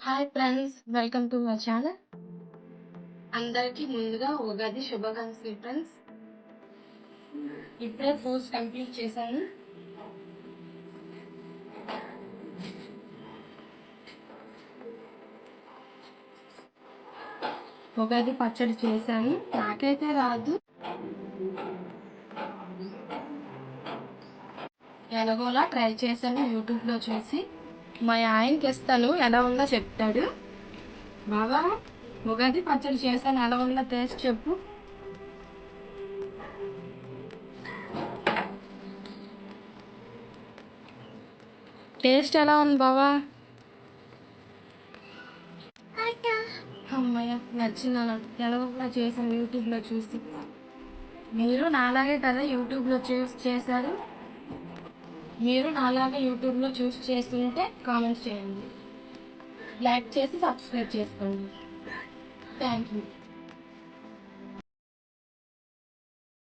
Hi friends, welcome to my channel. అందరికీ ముందుగా ఉగాది శుభాకాంక్షలు ఫ్రెండ్స్. ఇప్పుడే కోర్స్ కంప్లీట్ చేశాను. ఉగాది పచ్చడి చేశాను. నాకైతే రాదు, ఎలాగోలా ట్రై చేశాను యూట్యూబ్లో చూసి. మా ఆయనకి ఇస్తాను, ఎలా ఉందో చెప్తాడు. బాబా, ఉగాది పచ్చడి చేశాను, ఎలా ఉందో టేస్ట్ చెప్పు. టేస్ట్ ఎలా ఉంది బాబా? అమ్మయ్య, నచ్చిందన్న. ఎలా చేశాను యూట్యూబ్లో చూసి. మీరు నాలాగే కదా యూట్యూబ్లో చూసి చేశారు. మీరు నాలాగే యూట్యూబ్లో చూసి చేస్తుంటే కామెంట్స్ చేయండి, లైక్ చేసి సబ్స్క్రైబ్ చేసుకోండి. Thank you.